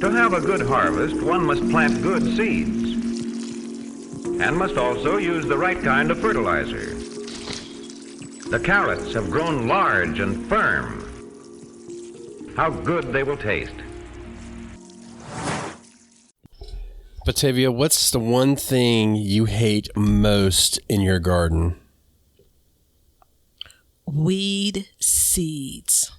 To have a good harvest, one must plant good seeds and must also use the right kind of fertilizer. The carrots have grown large and firm. How good they will taste. Batavia, what's the one thing you hate most in your garden? Weed seeds.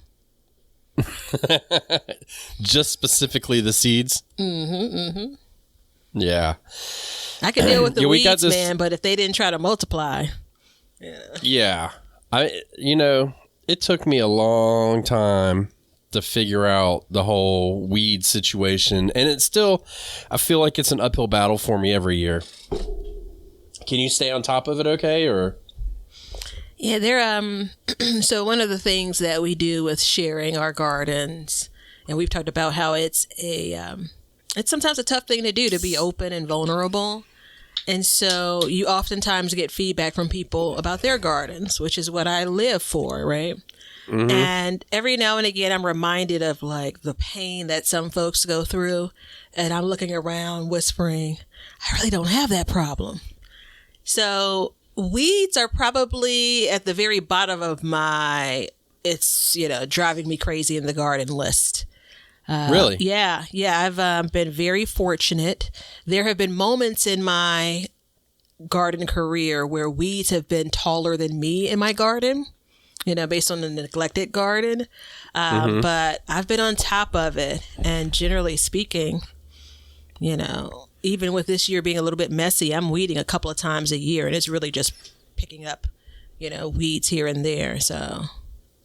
Just specifically the seeds? Yeah. I can deal with the Yeah, we weeds, got this- man, but if they didn't try to multiply. Yeah. It took me a long time to figure out the whole weed situation, and it's still, I feel like it's an uphill battle for me every year. Can you stay on top of it okay, or? Yeah, so one of the things that we do with sharing our gardens, and we've talked about how it's sometimes a tough thing to do, to be open and vulnerable. And so you oftentimes get feedback from people about their gardens, which is what I live for, right? Mm-hmm. And every now and again, I'm reminded of like the pain that some folks go through. And I'm looking around whispering, I really don't have that problem. So weeds are probably at the very bottom of my, it's, driving me crazy in the garden list. Really? Yeah. I've been very fortunate. There have been moments in my garden career where weeds have been taller than me in my garden, based on the neglected garden. But I've been on top of it. And generally speaking, even with this year being a little bit messy, I'm weeding a couple of times a year, and it's really just picking up, weeds here and there. So.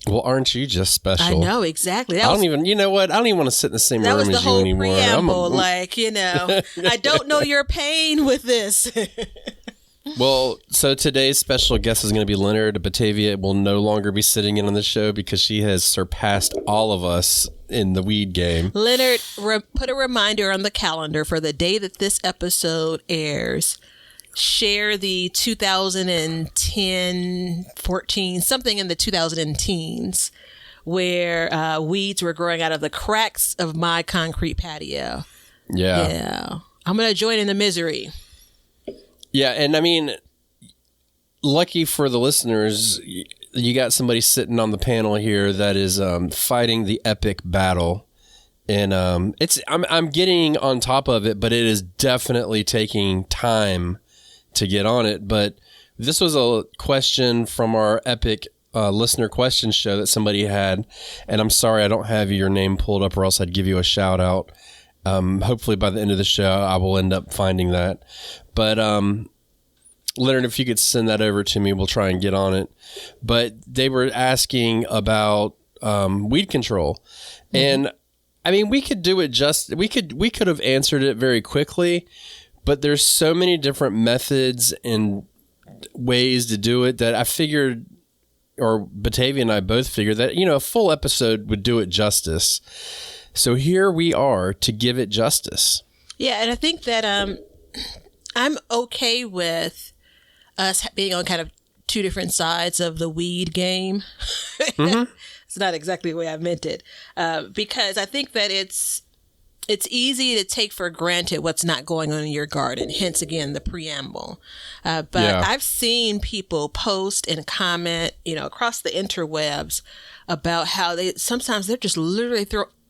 Well, aren't you just special? I know, exactly. I don't even want to sit in the same room as you anymore. That was the whole preamble. I don't know your pain with this. Well, so today's special guest is going to be Leonard. Batavia will no longer be sitting in on the show because she has surpassed all of us in the weed game. Leonard, put a reminder on the calendar for the day that this episode airs. Share the 2010, 14, something in the 2010s, where weeds were growing out of the cracks of my concrete patio. Yeah. I'm going to join in the misery. Yeah, and I mean, lucky for the listeners, you got somebody sitting on the panel here that is fighting the epic battle. And I'm getting on top of it, but it is definitely taking time to get on it. But this was a question from our epic listener question show that somebody had, and I'm sorry I don't have your name pulled up, or else I'd give you a shout out. Hopefully by the end of the show I will end up finding that. But Leonard, if you could send that over to me, we'll try and get on it. But they were asking about weed control, and I mean, we could do it we could have answered it very quickly. But there's so many different methods and ways to do it that I figured, or Batavia and I both figured that, a full episode would do it justice. So here we are to give it justice. Yeah, and I think that I'm okay with us being on kind of two different sides of the weed game. Mm-hmm. It's not exactly the way I meant it, because I think that it's easy to take for granted what's not going on in your garden. Hence, again, the preamble. But I've seen people post and comment, across the interwebs about how sometimes they're just literally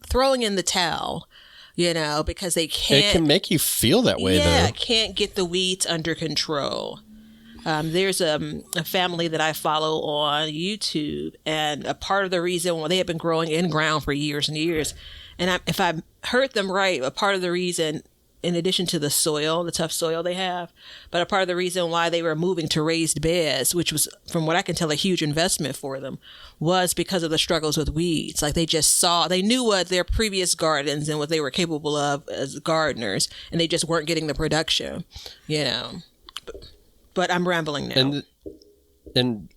throwing in the towel, because they can't. It can make you feel that way, though. Yeah, can't get the weeds under control. There's a family that I follow on YouTube, and a part of the reason they have been growing in ground for years and years. And if I heard them right, a part of the reason, in addition to the soil, the tough soil they have, but a part of the reason why they were moving to raised beds, which was, from what I can tell, a huge investment for them, was because of the struggles with weeds. Like they knew what their previous gardens and what they were capable of as gardeners, and they just weren't getting the production, But I'm rambling now. And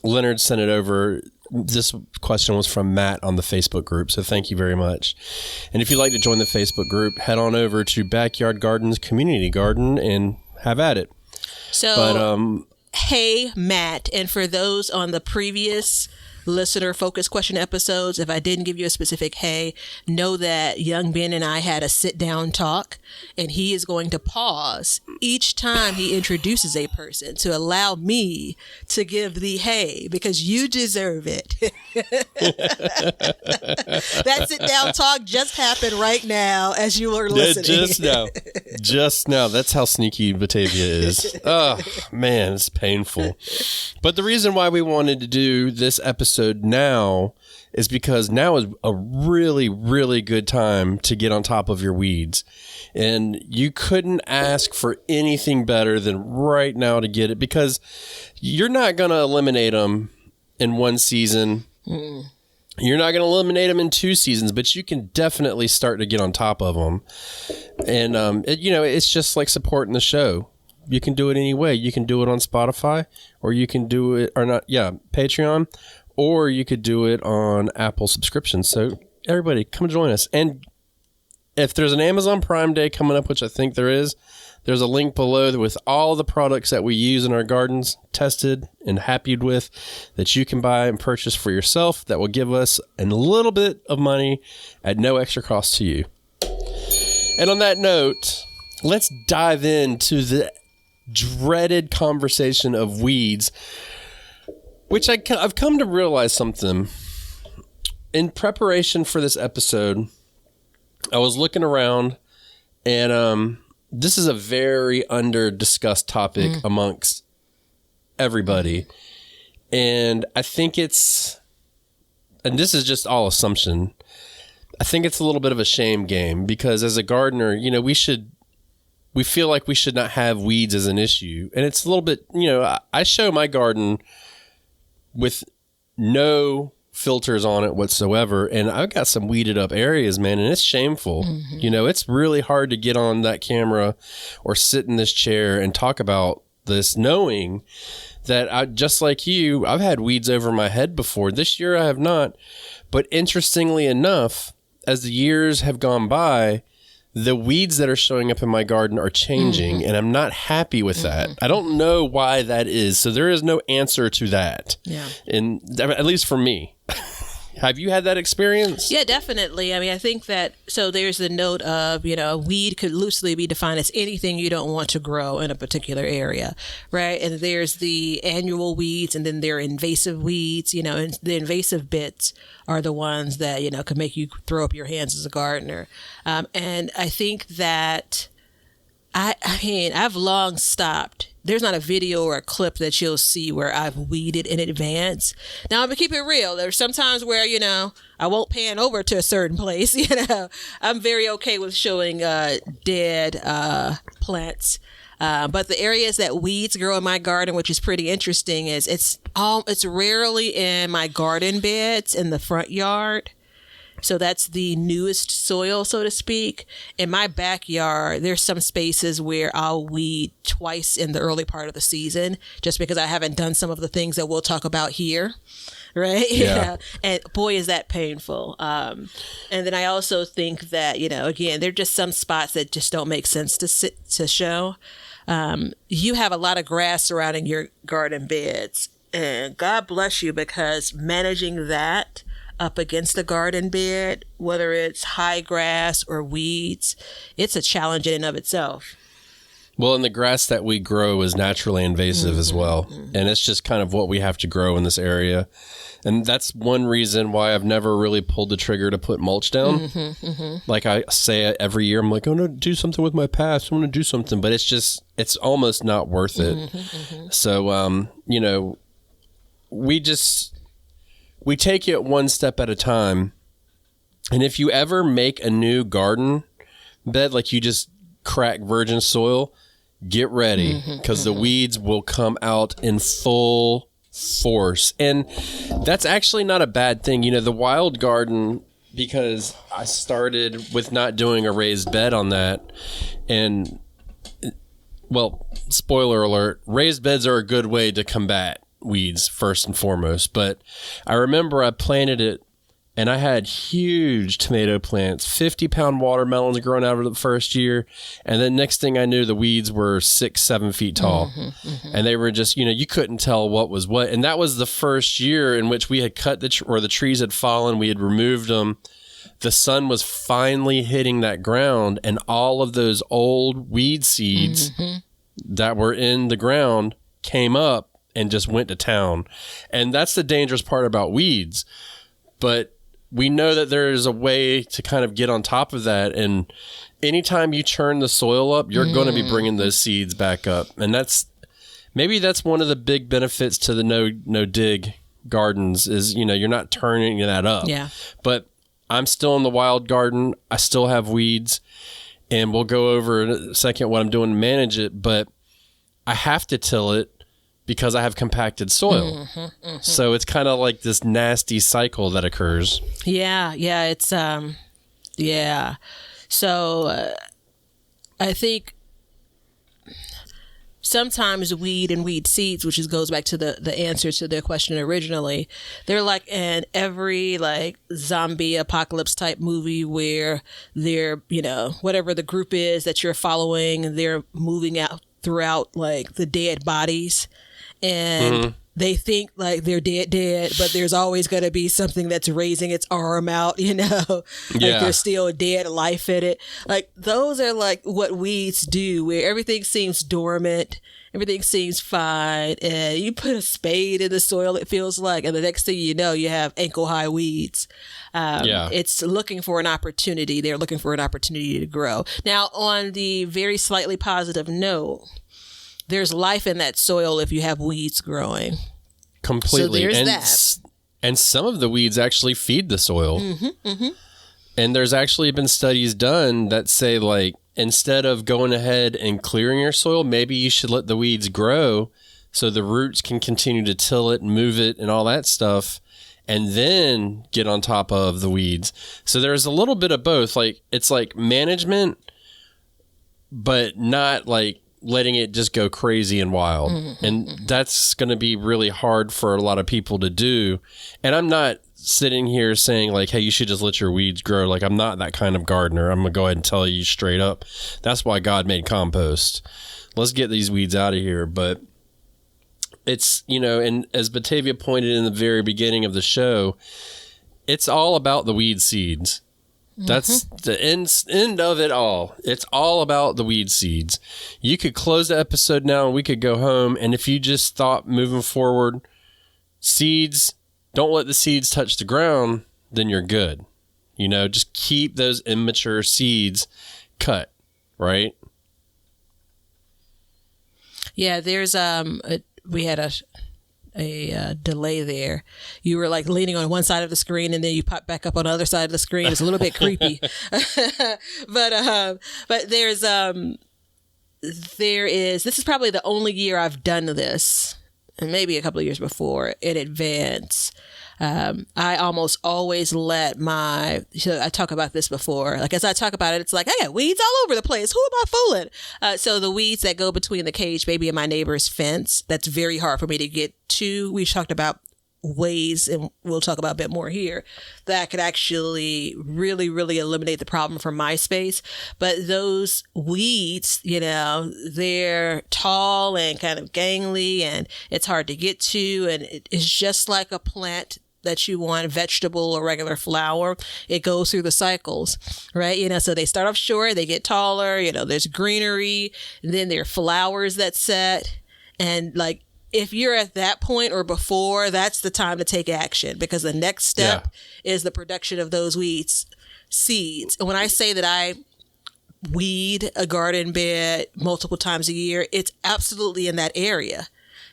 Leonard sent it over. This question was from Matt on the Facebook group, so thank you very much. And if you'd like to join the Facebook group, head on over to Backyard Gardens Community Garden and have at it. So, hey, Matt, and for those on the previous listener focused question episodes, if I didn't give you a specific hey, know that young Ben and I had a sit down talk, and he is going to pause each time he introduces a person to allow me to give the hey, because you deserve it. That sit down talk just happened right now as you were listening. Just now. That's how sneaky Batavia is. Oh, man, it's painful. But the reason why we wanted to do this episode now is because now is a really, really good time to get on top of your weeds. And you couldn't ask for anything better than right now to get it, because you're not going to eliminate them in one season. You're not going to eliminate them in 2 seasons, but you can definitely start to get on top of them. And, it's just like supporting the show. You can do it any way. You can do it on Spotify, or you can do it, Patreon, or you could do it on Apple subscriptions. So everybody, come join us. And if there's an Amazon Prime Day coming up, which I think there is, there's a link below with all the products that we use in our gardens, tested and happy with, that you can buy and purchase for yourself that will give us a little bit of money at no extra cost to you. And on that note, let's dive into the dreaded conversation of weeds, which I've come to realize something. In preparation for this episode, I was looking around, and this is a very under-discussed topic amongst everybody. And I think and this is just all assumption, I think it's a little bit of a shame game, because as a gardener, we feel like we should not have weeds as an issue. And it's a little bit, I show my garden with no filters on it whatsoever, and I've got some weeded up areas, man, and it's shameful. It's really hard to get on that camera or sit in this chair and talk about this, knowing that just like you, I've had weeds over my head before. This year I have not, but interestingly enough, as the years have gone by, the weeds that are showing up in my garden are changing, and I'm not happy with that. I don't know why that is. So there is no answer to that. Yeah. And at least for me. Have you had that experience? Yeah, definitely. I mean, I think that, so there's the note of, a weed could loosely be defined as anything you don't want to grow in a particular area, right? And there's the annual weeds, and then there are invasive weeds, and the invasive bits are the ones that, could make you throw up your hands as a gardener. And I think that, I've long stopped. There's not a video or a clip that you'll see where I've weeded in advance. Now, I'm going to keep it real. There's sometimes where, I won't pan over to a certain place. I'm very okay with showing dead plants. But the areas that weeds grow in my garden, which is pretty interesting, is it's rarely in my garden beds in the front yard. So that's the newest soil, so to speak. In my backyard, there's some spaces where I'll weed twice in the early part of the season, just because I haven't done some of the things that we'll talk about here. Right? Yeah. And boy, is that painful. And then I also think that, again, there are just some spots that just don't make sense to show. You have a lot of grass surrounding your garden beds, and God bless you, because managing that up against the garden bed, whether it's high grass or weeds, it's a challenge in and of itself. Well, and the grass that we grow is naturally invasive as well. And it's just kind of what we have to grow in this area. And that's one reason why I've never really pulled the trigger to put mulch down. Like I say every year, I'm like, I'm going to do something with my paths. I'm going to do something. But it's almost not worth it. So, we take it one step at a time. And if you ever make a new garden bed, like you just crack virgin soil, get ready, because the weeds will come out in full force. And that's actually not a bad thing. The wild garden, because I started with not doing a raised bed on that. And, well, spoiler alert, raised beds are a good way to combat weeds first and foremost. But I remember I planted it And I had huge tomato plants, 50-pound watermelons growing out of the first year. And then next thing I knew, the weeds were 6-7 feet tall. And they were just, you couldn't tell what was what. And that was the first year in which we had cut the trees had fallen. We had removed them. The sun was finally hitting that ground, and all of those old weed seeds that were in the ground came up and just went to town. And that's the dangerous part about weeds. But we know that there is a way to kind of get on top of that. And anytime you churn the soil up, you're going to be bringing those seeds back up. And that's one of the big benefits to the no dig gardens is, you're not turning that up. Yeah. But I'm still in the wild garden. I still have weeds, and we'll go over in a second what I'm doing to manage it. But I have to till it because I have compacted soil. So it's kind of like this nasty cycle that occurs. Yeah. It's, yeah. So I think sometimes weed and weed seeds, which goes back to the answer to the question originally, they're like in every like zombie apocalypse type movie where they're, whatever the group is that you're following, they're moving out throughout like the dead bodies. And they think like they're dead, but there's always going to be something that's raising its arm out, like there's still a dead life in it. Like those are like what weeds do, where everything seems dormant, everything seems fine, and you put a spade in the soil, it feels like, and the next thing you know, you have ankle high weeds. It's looking for an opportunity. They're looking for an opportunity to grow. Now, on the very slightly positive note, there's life in that soil if you have weeds growing. Completely. So there's that. And some of the weeds actually feed the soil. And there's actually been studies done that say, like, instead of going ahead and clearing your soil, maybe you should let the weeds grow so the roots can continue to till it and move it and all that stuff, and then get on top of the weeds. So there's a little bit of both. Like, it's like management, but not like letting it just go crazy and wild. And that's going to be really hard for a lot of people to do. And I'm not sitting here saying like, hey, you should just let your weeds grow. Like, I'm not that kind of gardener. I'm going to go ahead and tell you straight up. That's why God made compost. Let's get these weeds out of here. But it's, and as Batavia pointed in the very beginning of the show, it's all about the weed seeds. That's the end of it all. It's all about the weed seeds. You could close the episode now and we could go home. And if you just thought moving forward, seeds, don't let the seeds touch the ground, then you're good. Just keep those immature seeds cut, right? Yeah, there's we had a delay there. You were like leaning on one side of the screen and then you pop back up on the other side of the screen. It's a little bit creepy. But this is probably the only year I've done this, and maybe a couple of years before, in advance. I almost always let I talk about this before, like as I talk about it, it's like, I got weeds all over the place. Who am I fooling? So the weeds that go between the cage, maybe in my neighbor's fence, that's very hard for me to get to. We've talked about ways, and we'll talk about a bit more here, that could actually really, really eliminate the problem from my space. But those weeds, they're tall and kind of gangly, and it's hard to get to, and it's just like a plant that you want, vegetable or regular flower. It goes through the cycles, right? So they start off short, they get taller, there's greenery, and then there are flowers that set. And like, if you're at that point or before, that's the time to take action, because the next step is the production of those weeds seeds. And when I say that I weed a garden bed multiple times a year, it's absolutely in that area.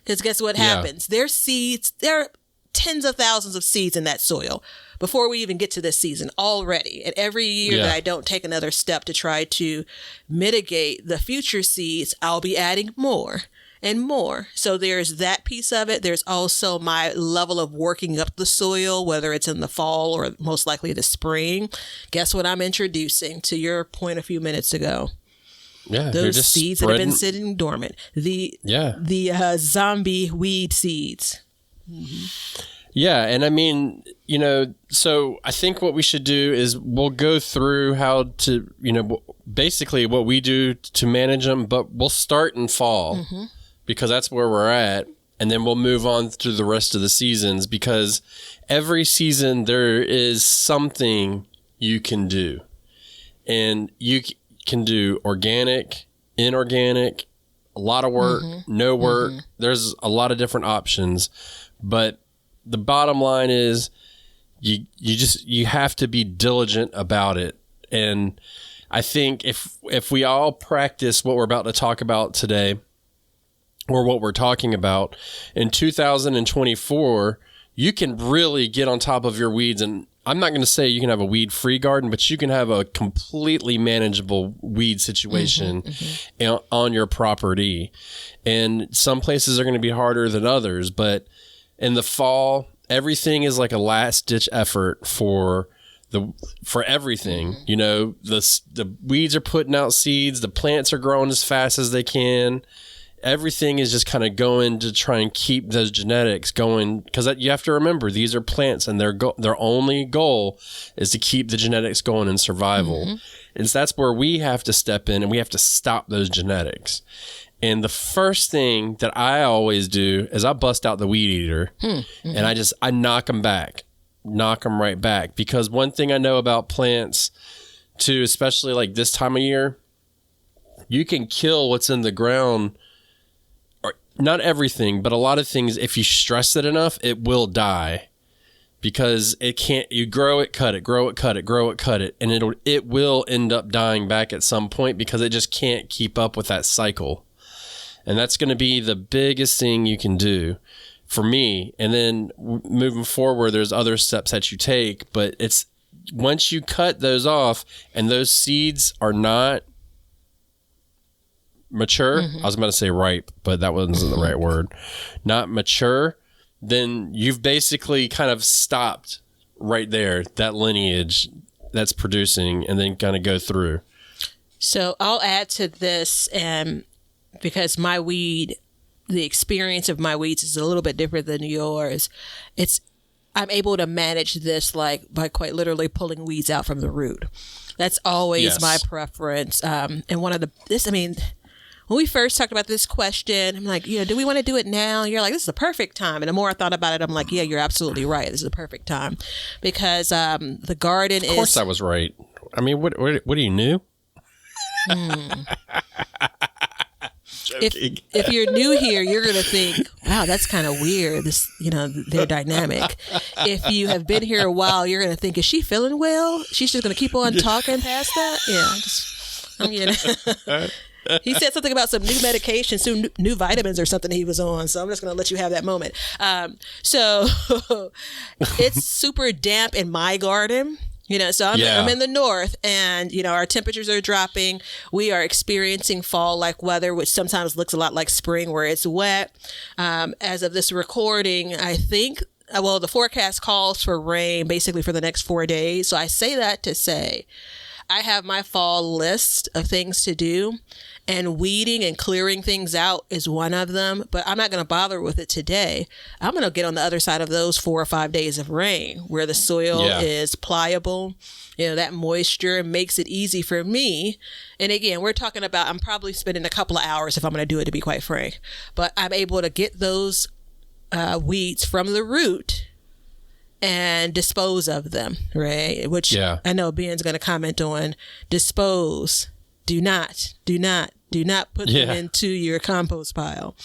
Because guess what happens? There's seeds, there are tens of thousands of seeds in that soil before we even get to this season already. And every year that I don't take another step to try to mitigate the future seeds, I'll be adding more and more. So there's that piece of it. There's also my level of working up the soil, whether it's in the fall or most likely the spring. Guess what I'm introducing, to your point a few minutes ago? Yeah, those seeds that have been sitting dormant. The zombie weed seeds. Yeah, and I mean, so I think what we should do is we'll go through how to, basically what we do to manage them, but we'll start in fall because that's where we're at, and then we'll move on through the rest of the seasons because every season there is something you can do, and you can do organic, inorganic, a lot of work, no work. There's a lot of different options, but the bottom line is you have to be diligent about it. And I think if we all practice what we're about to talk about today, or what we're talking about in 2024, you can really get on top of your weeds. And I'm not going to say you can have a weed-free garden, but you can have a completely manageable weed situation on your property. And some places are going to be harder than others, but in the fall, everything is like a last-ditch effort for everything. The weeds are putting out seeds, the plants are growing as fast as they can. Everything is just kind of going to try and keep those genetics going, because you have to remember these are plants, and their only goal is to keep the genetics going in survival. And so that's where we have to step in, and we have to stop those genetics. And the first thing that I always do is I bust out the weed eater and I knock them right back. Because one thing I know about plants too, especially like this time of year, you can kill what's in the ground, or not everything, but a lot of things. If you stress it enough, it will die because you grow it, cut it, grow it, cut it, grow it, cut it. And it will end up dying back at some point because it just can't keep up with that cycle. And that's going to be the biggest thing you can do for me. And then moving forward, there's other steps that you take. But it's once you cut those off and those seeds are not mature, I was about to say ripe, but that wasn't the right word, not mature, then you've basically kind of stopped right there, that lineage that's producing, and then kind of go through. So I'll add to this, because the experience of my weeds is a little bit different than yours. I'm able to manage this by quite literally pulling weeds out from the root. That's always my preference. And when we first talked about this question, I'm like, do we want to do it now? You're like, this is the perfect time. And the more I thought about it, I'm like, yeah, you're absolutely right. This is the perfect time because the garden is. Of course, I was right. I mean, what are you new? If you're new here, you're going to think, wow, that's kind of weird. They're dynamic. If you have been here a while, you're going to think, is she feeling well? She's just going to keep on talking past that? Yeah. He said something about some new medication, some new vitamins or something he was on. So I'm just going to let you have that moment. So it's super damp in my garden. So I'm in the north, and, our temperatures are dropping. We are experiencing fall-like weather, which sometimes looks a lot like spring where it's wet. As of this recording, I think, the forecast calls for rain basically for the next 4 days. So I say that to say I have my fall list of things to do, and weeding and clearing things out is one of them, but I'm not going to bother with it today. I'm going to get on the other side of those 4 or 5 days of rain where the soil is pliable. That moisture makes it easy for me. And again, we're talking about, I'm probably spending a couple of hours if I'm going to do it, to be quite frank, but I'm able to get those weeds from the root and dispose of them, right? Which I know Ben's going to comment on. Dispose. Do not put them into your compost pile.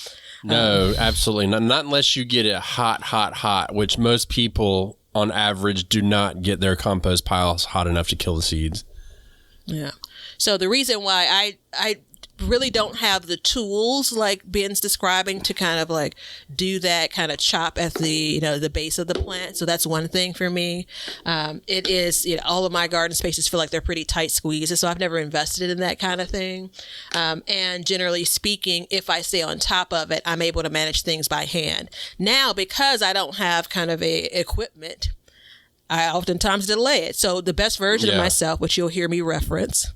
No, absolutely not. Not unless you get it hot, which most people on average do not get their compost piles hot enough to kill the seeds. Yeah. So the reason why I really don't have the tools like Ben's describing to kind of like do that kind of chop at the the base of the plant. So that's one thing for me. It is all of my garden spaces feel like they're pretty tight squeezes, so I've never invested in that kind of thing. And generally speaking, if I stay on top of it, I'm able to manage things by hand. Now, because I don't have kind of a equipment, I oftentimes delay it. So the best version of myself, which you'll hear me reference,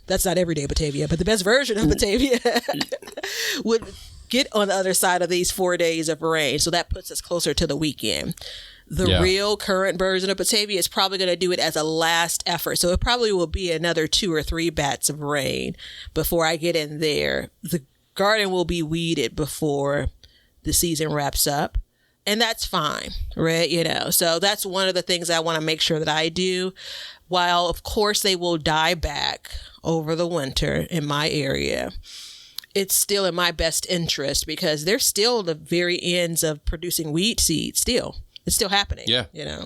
that's not everyday Batavia, but the best version of Batavia would get on the other side of these 4 days of rain. So that puts us closer to the weekend. The real current version of Batavia is probably going to do it as a last effort. So it probably will be another 2 or 3 bats of rain before I get in there. The garden will be weeded before the season wraps up. And that's fine, right? You know, so that's one of the things I want to make sure that I do. While, of course, they will die back over the winter in my area, it's still in my best interest because they're still the very ends of producing weed seed still. It's still happening. Yeah. You know?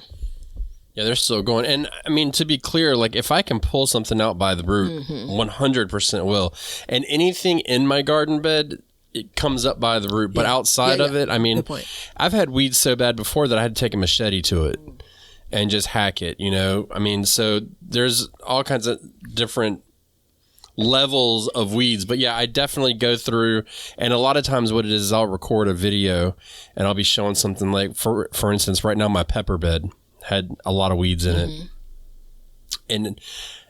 Yeah, they're still going. And I mean, to be clear, like if I can pull something out by the root, 100% will. And anything in my garden bed, it comes up by the root. But outside of it, I mean, I've had weeds so bad before that I had to take a machete to it and just hack it, you know? I mean, so there's all kinds of different levels of weeds, but yeah, I definitely go through, and a lot of times what it is I'll record a video and I'll be showing something like, for instance, right now my pepper bed had a lot of weeds in it, and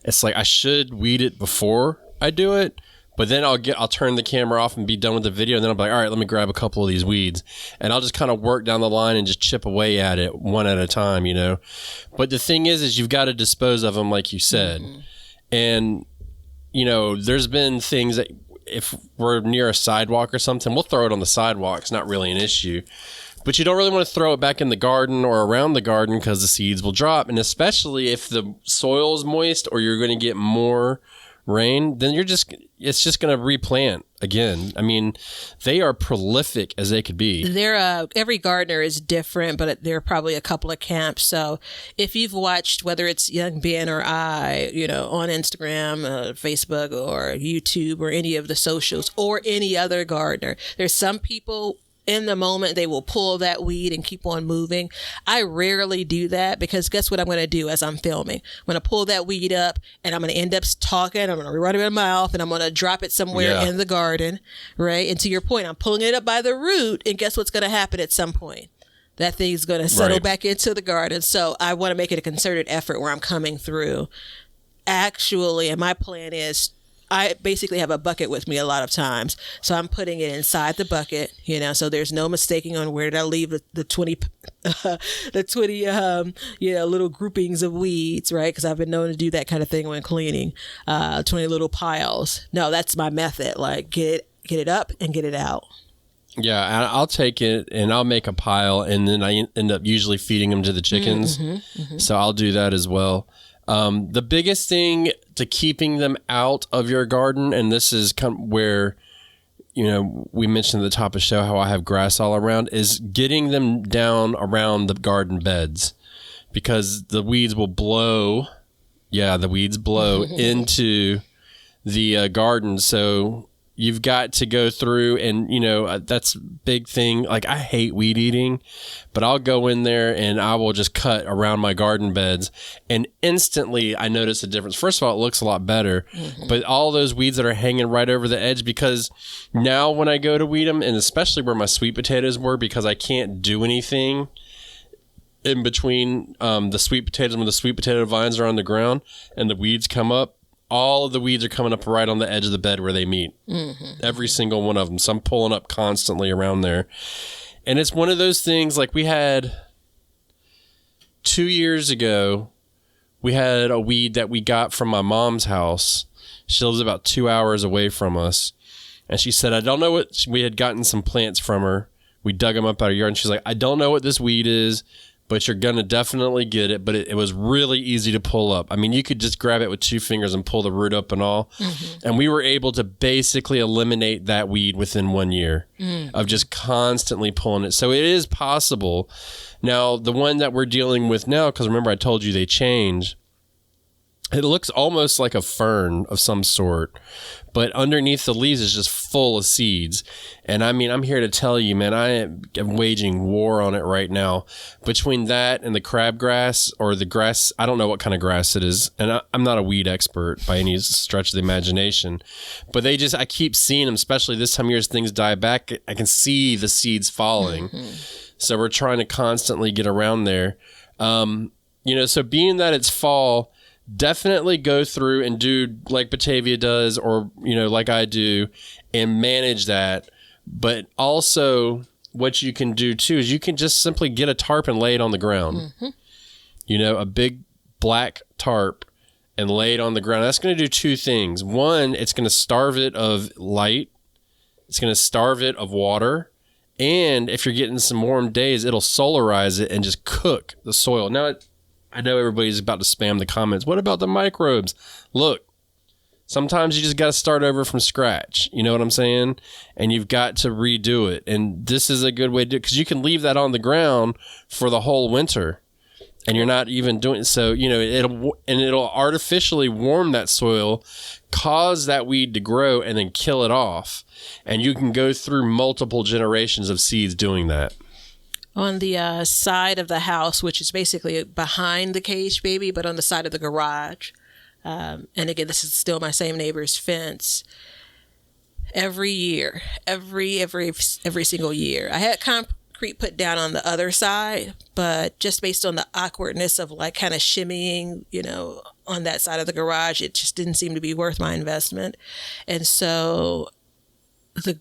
it's like I should weed it before I do it, but then I'll turn the camera off and be done with the video, and then I'll be like, all right, let me grab a couple of these weeds, and I'll just kind of work down the line and just chip away at it one at a time, you know. But the thing is you've got to dispose of them like you said, and you know, there's been things that if we're near a sidewalk or something, we'll throw it on the sidewalk. It's not really an issue. But you don't really want to throw it back in the garden or around the garden because the seeds will drop. And especially if the soil is moist or you're going to get more rain, then it's just going to replant again. I mean, they are prolific as they could be. Every gardener is different, but there are probably a couple of camps. So if you've watched, whether it's Young Ben or I, you know, on Instagram, Facebook or YouTube or any of the socials or any other gardener, there's some people in the moment, they will pull that weed and keep on moving. I rarely do that because guess what I'm going to do as I'm filming? I'm going to pull that weed up and I'm going to end up talking. I'm going to run it in my mouth and I'm going to drop it somewhere in the garden, right? And to your point, I'm pulling it up by the root, and guess what's going to happen at some point? That thing's going to settle back into the garden. So I want to make it a concerted effort where I'm coming through. Actually, and my plan is, I basically have a bucket with me a lot of times. So I'm putting it inside the bucket, you know, so there's no mistaking on where did I leave the 20 little groupings of weeds, right? Because I've been known to do that kind of thing when cleaning, 20 little piles. No, that's my method. Like get it up and get it out. Yeah, I'll take it and I'll make a pile, and then I end up usually feeding them to the chickens. So I'll do that as well. The biggest thing to keeping them out of your garden, and this is where, you know, we mentioned at the top of the show how I have grass all around, is getting them down around the garden beds, because the weeds will blow. Yeah, the weeds blow into the garden. So you've got to go through and, you know, that's a big thing. Like I hate weed eating, but I'll go in there and I will just cut around my garden beds, and instantly I notice a difference. First of all, it looks a lot better, but all those weeds that are hanging right over the edge, because now when I go to weed them, and especially where my sweet potatoes were, because I can't do anything in between the sweet potatoes when the sweet potato vines are on the ground and the weeds come up, all of the weeds are coming up right on the edge of the bed where they meet. Every single one of them. So I'm pulling up constantly around there. And it's one of those things, like we had 2 years ago, we had a weed that we got from my mom's house. She lives about 2 hours away from us. And she said, I don't know what, we had gotten some plants from her. We dug them up out of her yard. And she's like, I don't know what this weed is, but you're going to definitely get it. But it was really easy to pull up. I mean, you could just grab it with 2 fingers and pull the root up and all. And we were able to basically eliminate that weed within 1 year of just constantly pulling it. So it is possible. Now, the one that we're dealing with now, because remember I told you they change, it looks almost like a fern of some sort, but underneath the leaves is just full of seeds. And I mean, I'm here to tell you, man, I am waging war on it right now. Between that and the crabgrass, or the grass, I don't know what kind of grass it is. And I'm not a weed expert by any stretch of the imagination, but I keep seeing them, especially this time of year as things die back. I can see the seeds falling. So we're trying to constantly get around there. So being that it's fall, definitely go through and do like Batavia does, or, like I do, and manage that But also what you can do too is you can just simply get a tarp and lay it on the ground. You know, a big black tarp and lay it on the ground. That's going to do two things. One, it's going to starve it of light. It's going to starve it of water. And if you're getting some warm days, it'll solarize it and just cook the soil. Now, I know everybody's about to spam the comments. What about the microbes? Look, sometimes you just got to start over from scratch. You know what I'm saying? And you've got to redo it. And this is a good way to do it because you can leave that on the ground for the whole winter. And you're not even doing so, you know, it'll artificially warm that soil, cause that weed to grow, and then kill it off. And you can go through multiple generations of seeds doing that. On the side of the house, which is basically behind the cage baby, but on the side of the garage. And again, this is still my same neighbor's fence. Every year, every single year, I had concrete put down on the other side, but just based on the awkwardness of like kind of shimmying, you know, on that side of the garage, it just didn't seem to be worth my investment. And so the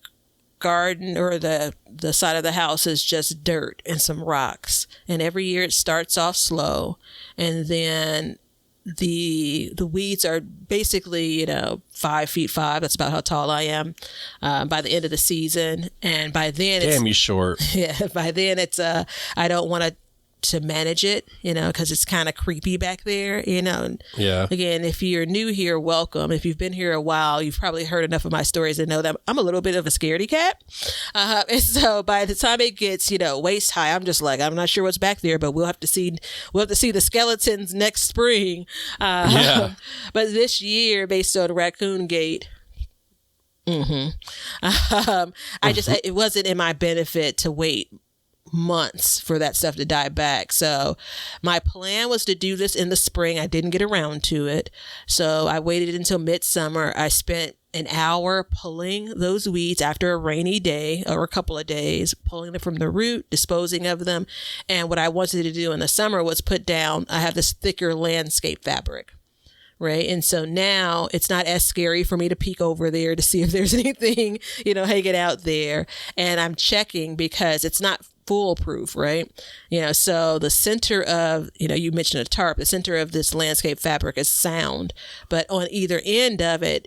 garden or the side of the house is just dirt and some rocks. And every year it starts off slow, and then the weeds are basically, you know, 5'5". That's about how tall I am by the end of the season. And by then Damn, you short. Yeah, by then it's I don't want to manage it, you know, because it's kind of creepy back there, you know. Yeah. Again, if you're new here, welcome. If you've been here a while, you've probably heard enough of my stories to know that I'm a little bit of a scaredy cat. And so by the time it gets, you know, waist high, I'm just like, I'm not sure what's back there, but we'll have to see the skeletons next spring. Yeah. But this year, based on Raccoon Gate, it wasn't in my benefit to wait months for that stuff to die back. So my plan was to do this in the spring. I didn't get around to it. So I waited until midsummer. I spent an hour pulling those weeds after a rainy day or a couple of days, pulling them from the root, disposing of them. And what I wanted to do in the summer was put down, I have this thicker landscape fabric. Right. And so now it's not as scary for me to peek over there to see if there's anything, you know, hanging out there. And I'm checking because it's not foolproof, right? You know, so the center of, you know, you mentioned a tarp, the center of this landscape fabric is sound, but on either end of it,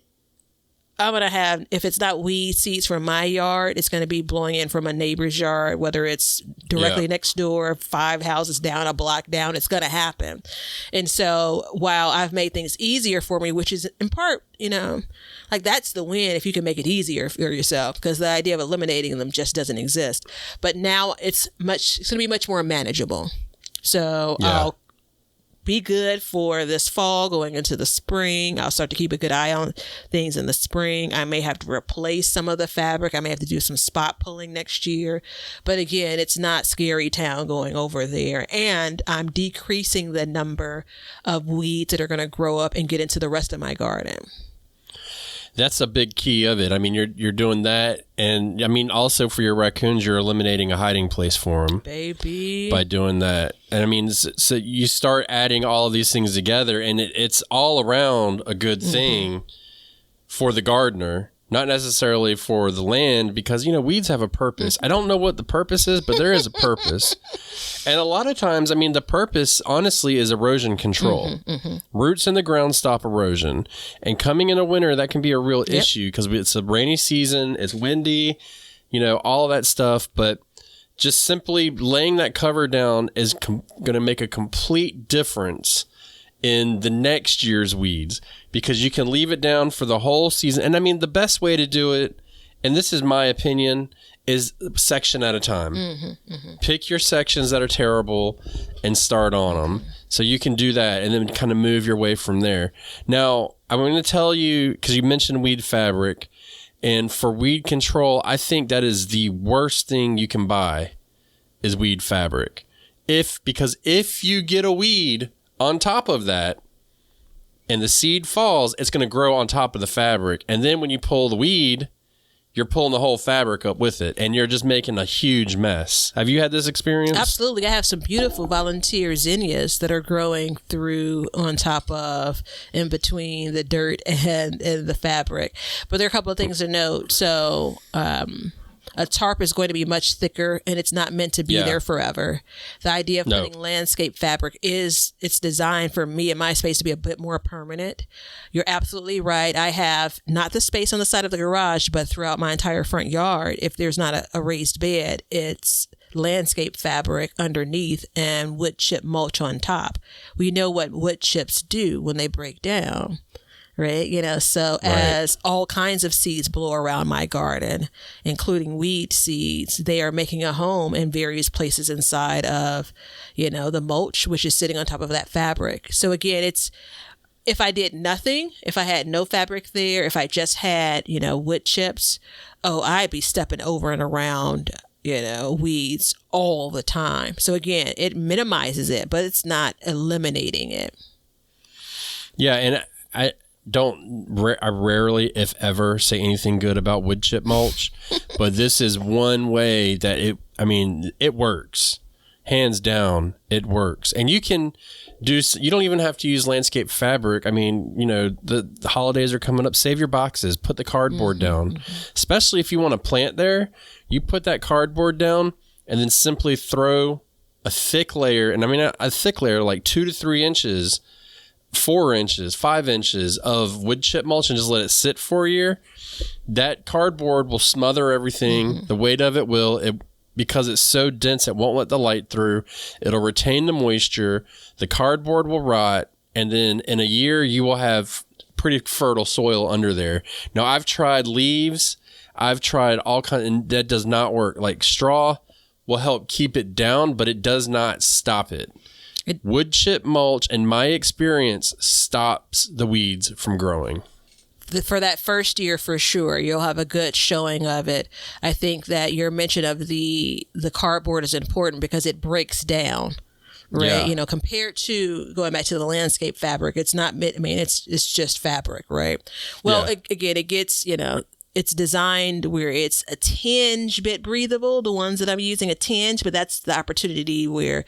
I'm going to have, if it's not weed seeds from my yard, it's going to be blowing in from a neighbor's yard, whether it's directly next door, 5 houses down, a block down, it's going to happen. And so while I've made things easier for me, which is in part, you know, like that's the win if you can make it easier for yourself, because the idea of eliminating them just doesn't exist. But now it's going to be much more manageable. So I'll be good for this fall going into the spring. I'll start to keep a good eye on things in the spring. I may have to replace some of the fabric. I may have to do some spot pulling next year. But again, it's not scary town going over there. And I'm decreasing the number of weeds that are going to grow up and get into the rest of my garden. That's a big key of it. I mean, you're doing that, and I mean, also for your raccoons, you're eliminating a hiding place for them, baby, by doing that. And I mean, so you start adding all of these things together, and it's all around a good thing for the gardener, not necessarily for the land, because, you know, weeds have a purpose. I don't know what the purpose is, but there is a purpose. And a lot of times, I mean, the purpose, honestly, is erosion control. Roots in the ground stop erosion. And coming in a winter, that can be a real issue because it's a rainy season, it's windy, you know, all of that stuff. But just simply laying that cover down is going to make a complete difference in the next year's weeds, because you can leave it down for the whole season. And I mean, the best way to do it, and this is my opinion, is section at a time. Pick your sections that are terrible and start on them. So you can do that and then kind of move your way from there. Now, I'm going to tell you, because you mentioned weed fabric, and for weed control, I think that is the worst thing you can buy is weed fabric. Because if you get a weed on top of that and the seed falls, it's going to grow on top of the fabric. And then when you pull the weed, you're pulling the whole fabric up with it, and you're just making a huge mess. Have you had this experience? Absolutely. I have some beautiful volunteer zinnias that are growing through on top of, in between the dirt and the fabric. But there are a couple of things to note. So A tarp is going to be much thicker, and it's not meant to be there forever. The idea of putting landscape fabric is it's designed for me and my space to be a bit more permanent. You're absolutely right. I have not the space on the side of the garage, but throughout my entire front yard, if there's not a raised bed, it's landscape fabric underneath and wood chip mulch on top. We know what wood chips do when they break down. Right. As all kinds of seeds blow around my garden, including weed seeds, they are making a home in various places inside of, the mulch, which is sitting on top of that fabric. So again, if I did nothing, if I had no fabric there, if I just had, wood chips, I'd be stepping over and around, weeds all the time. So again, it minimizes it, but it's not eliminating it. Yeah. And I rarely, if ever, say anything good about wood chip mulch, but this is one way that it works. Hands down, it works. And you don't even have to use landscape fabric. I mean, the holidays are coming up. Save your boxes, put the cardboard down, especially if you want to plant there. You put that cardboard down and then simply throw a thick layer. And a thick layer, like 2 to 3 inches, 4 inches, 5 inches of wood chip mulch, and just let it sit for a year. That cardboard will smother everything. The weight of it will, because it's so dense, it won't let the light through. It'll retain the moisture. The cardboard will rot. And then in a year, you will have pretty fertile soil under there. Now, I've tried leaves. I've tried all kinds, and that does not work. Like straw will help keep it down, but it does not stop it. Wood chip mulch, in my experience, stops the weeds from growing. For that first year, for sure, you'll have a good showing of it. I think that your mention of the cardboard is important because it breaks down, right? Yeah. Compared to going back to the landscape fabric, it's not. It's just fabric, right? Well, again, it gets it's designed where it's a tinge bit breathable. The ones that I'm using a tinge, but that's the opportunity where,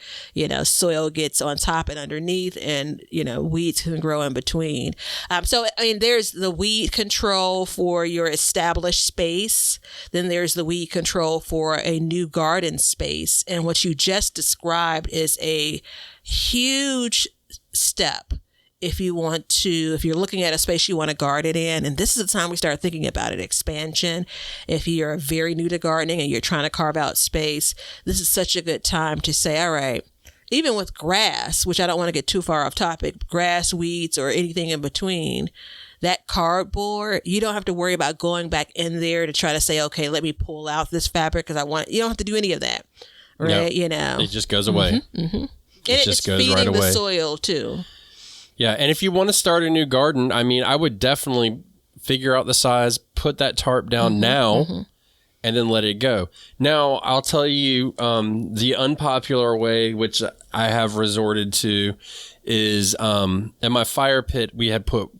soil gets on top and underneath and, weeds can grow in between. There's the weed control for your established space. Then there's the weed control for a new garden space. And what you just described is a huge step. If you're looking at a space you want to garden in, and this is the time we start thinking about it, expansion. If you're very new to gardening and you're trying to carve out space, this is such a good time to say, all right, even with grass, which I don't want to get too far off topic, grass, weeds, or anything in between, that cardboard, you don't have to worry about going back in there to try to say, okay, let me pull out this fabric because you don't have to do any of that, right? No, it just goes away. It just goes right away. It's feeding the soil too. Yeah, and if you want to start a new garden, I would definitely figure out the size, put that tarp down now, and then let it go. Now, I'll tell you the unpopular way, which I have resorted to, is in my fire pit, we had put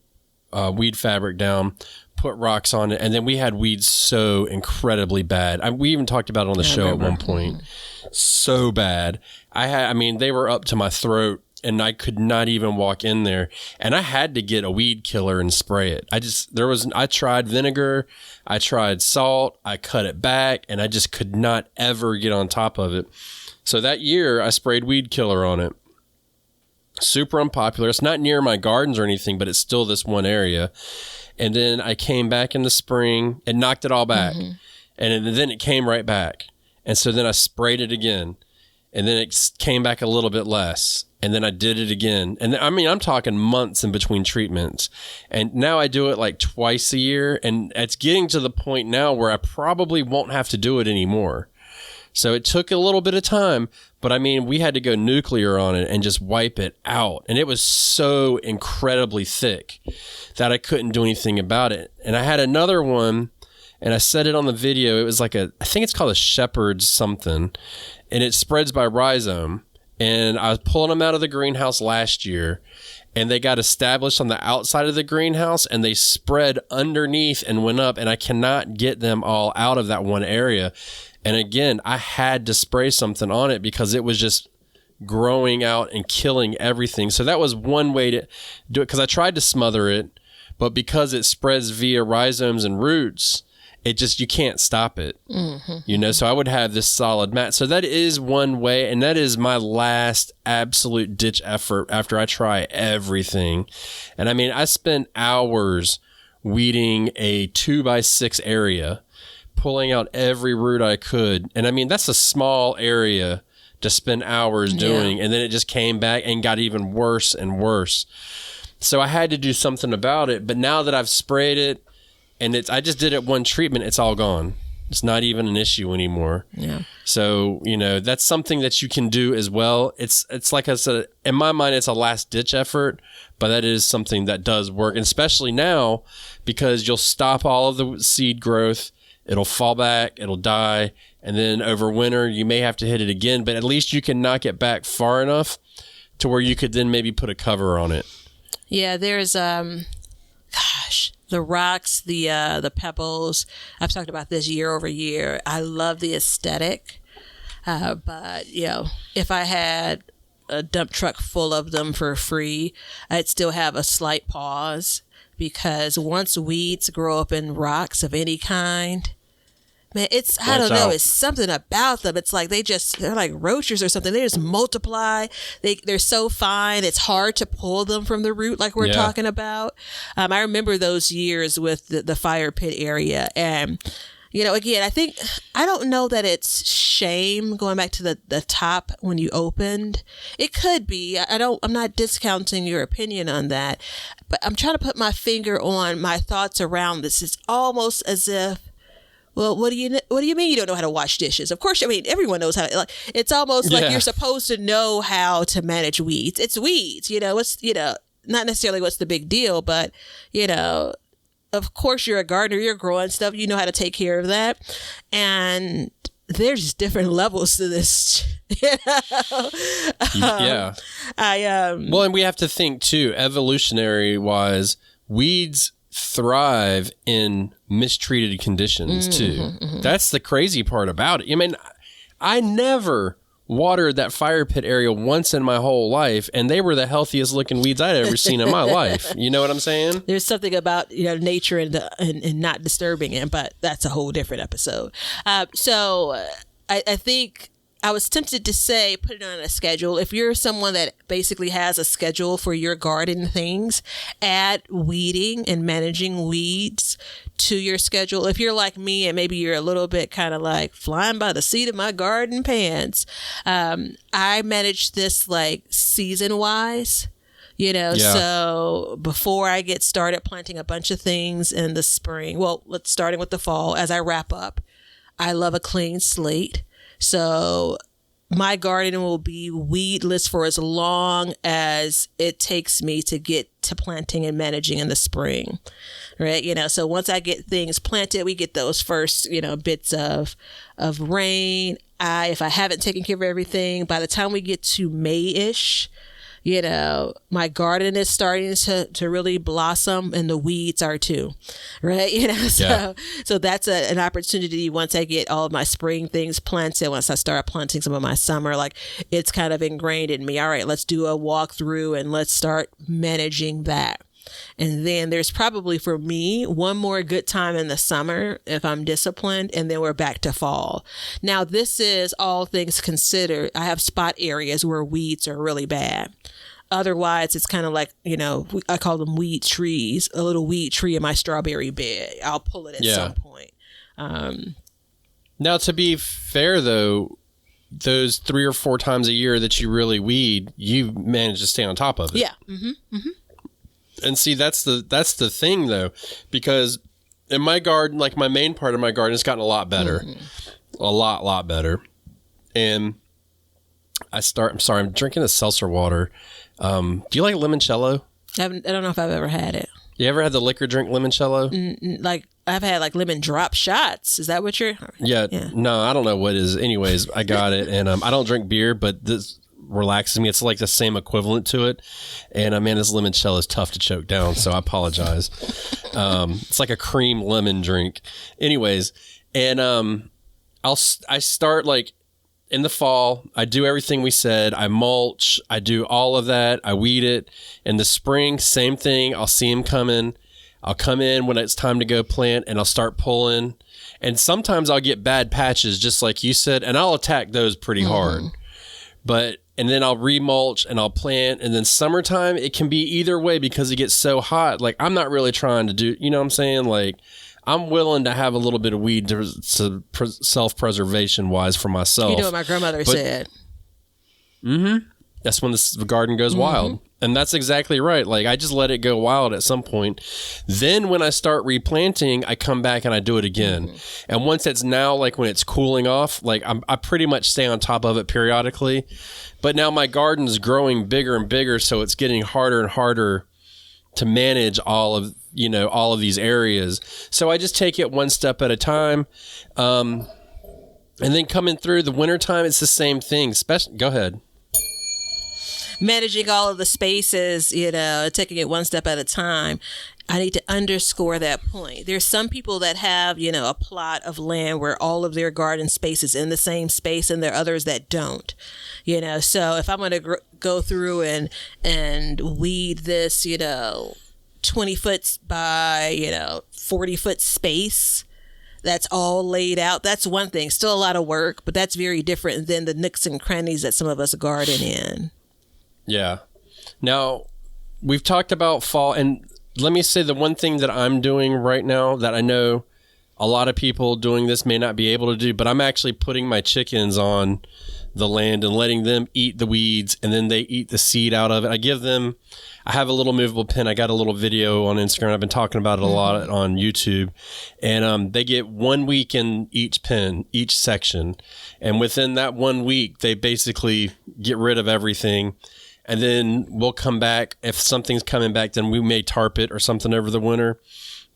weed fabric down, put rocks on it, and then we had weeds so incredibly bad. We even talked about it on the show at one point. So bad. They were up to my throat. And I could not even walk in there. And I had to get a weed killer and spray it. I tried vinegar, I tried salt, I cut it back, and I just could not ever get on top of it. So that year, I sprayed weed killer on it. Super unpopular. It's not near my gardens or anything, but it's still this one area. And then I came back in the spring and knocked it all back. And then it came right back. And so then I sprayed it again. And then it came back a little bit less. And then I did it again. And I'm talking months in between treatments. And now I do it like twice a year. And it's getting to the point now where I probably won't have to do it anymore. So it took a little bit of time, but we had to go nuclear on it and just wipe it out. And it was so incredibly thick that I couldn't do anything about it. And I had another one, and I said it on the video. It was like I think it's called a shepherd's something, and it spreads by rhizome. And I was pulling them out of the greenhouse last year, and they got established on the outside of the greenhouse, and they spread underneath and went up, and I cannot get them all out of that one area. And again, I had to spray something on it because it was just growing out and killing everything. So that was one way to do it, because I tried to smother it, but because it spreads via rhizomes and roots, you can't stop it. So I would have this solid mat. So that is one way, and that is my last absolute ditch effort after I try everything. And I mean, I spent hours weeding a 2x6 area, pulling out every root I could. And I mean, that's a small area to spend hours doing. And then it just came back and got even worse and worse. So I had to do something about it. But now that I've sprayed it, and I just did it one treatment, it's all gone. It's not even an issue anymore. Yeah. So, that's something that you can do as well. It's like I said, in my mind, it's a last ditch effort, but that is something that does work. And especially now, because you'll stop all of the seed growth. It'll fall back, it'll die. And then over winter, you may have to hit it again, but at least you can knock it back far enough to where you could then maybe put a cover on it. Yeah, there's, the rocks, the pebbles. I've talked about this year over year. I love the aesthetic. But, if I had a dump truck full of them for free, I'd still have a slight pause, because once weeds grow up in rocks of any kind, man, I don't know, it's something about them. It's like they're like roaches or something. They just multiply. They're so fine. It's hard to pull them from the root like we're talking about. I remember those years with the fire pit area. And, again, I don't know that it's shame going back to the top when you opened. It could be. I'm not discounting your opinion on that, but I'm trying to put my finger on my thoughts around this. It's almost as if, well, what do you mean you don't know how to wash dishes? Of course, everyone knows how to. Like, it's almost like you're supposed to know how to manage weeds. It's weeds, not necessarily what's the big deal, but of course you're a gardener, you're growing stuff, you know how to take care of that, and there's just different levels to this. Yeah. Well, and we have to think too, evolutionary wise, weeds thrive in mistreated conditions too. That's the crazy part about it. I mean, I never watered that fire pit area once in my whole life, and they were the healthiest looking weeds I'd ever seen in my life. You know what I'm saying? There's something about nature and not disturbing it, but that's a whole different episode. So I think I was tempted to say put it on a schedule. If you're someone that basically has a schedule for your garden things, add weeding and managing weeds to your schedule. If you're like me and maybe you're a little bit kind of like flying by the seat of my garden pants, I manage this like season wise. So before I get started planting a bunch of things in the spring, starting with the fall, as I wrap up, I love a clean slate. So my garden will be weedless for as long as it takes me to get to planting and managing in the spring, right? So once I get things planted, we get those first, bits of rain. If I haven't taken care of everything, by the time we get to May-ish, my garden is starting to really blossom, and the weeds are too, right? So that's an opportunity once I get all of my spring things planted, once I start planting some of my summer, like it's kind of ingrained in me. All right, let's do a walkthrough and let's start managing that. And then there's probably for me one more good time in the summer if I'm disciplined, and then we're back to fall. Now, this is all things considered. I have spot areas where weeds are really bad. Otherwise, it's kind of like, I call them weed trees, a little weed tree in my strawberry bed. I'll pull it at some point. Now, to be fair, though, those 3 or 4 times a year that you really weed, you manage to stay on top of it. Yeah. Mm-hmm. Mm-hmm. And see, that's the thing, though, because in my garden, like my main part of my garden has gotten a lot better, a lot better. And I'm sorry, I'm drinking a seltzer water. Do you like limoncello? I don't know if I've ever had it. You ever had the liquor drink limoncello? Like I've had like lemon drop shots. Is that what you're? Yeah. No, I don't know what it is. Anyways, I got it, and I don't drink beer, but this relaxes me. It's like the same equivalent to it. And man, this limoncello is tough to choke down, so I apologize. It's like a cream lemon drink. Anyways, and I start like in the fall. I do everything we said. I mulch. I do all of that. I weed it. In the spring, same thing. I'll see them coming. I'll come in when it's time to go plant and I'll start pulling. And sometimes I'll get bad patches, just like you said, and I'll attack those pretty hard. And then I'll remulch and I'll plant. And then summertime, it can be either way because it gets so hot. Like, I'm not really trying to do, you know what I'm saying? Like, I'm willing to have a little bit of weed to self-preservation wise for myself. You know what my grandmother said. That's when the garden goes wild. And that's exactly right. Like, I just let it go wild at some point. Then when I start replanting, I come back and I do it again. And once it's now, like when it's cooling off, like I pretty much stay on top of it periodically. But now my garden's growing bigger and bigger, so it's getting harder and harder to manage all of these areas. So I just take it one step at a time. And then coming through the wintertime, it's the same thing. Go ahead. Managing all of the spaces, taking it one step at a time. I need to underscore that point. There's some people that have, a plot of land where all of their garden space is in the same space, and there are others that don't. So if I'm going to go through and weed this, 20 foot by, 40 foot space, that's all laid out. That's one thing. Still a lot of work, but that's very different than the nooks and crannies that some of us garden in. Yeah. Now, we've talked about fall, and let me say the one thing that I'm doing right now that I know a lot of people doing this may not be able to do, but I'm actually putting my chickens on the land and letting them eat the weeds, and then they eat the seed out of it. I have a little movable pen. I got a little video on Instagram. I've been talking about it a lot on YouTube, and they get 1 week in each pen, each section. And within that 1 week, they basically get rid of everything. And then we'll come back. If something's coming back, then we may tarp it or something over the winter.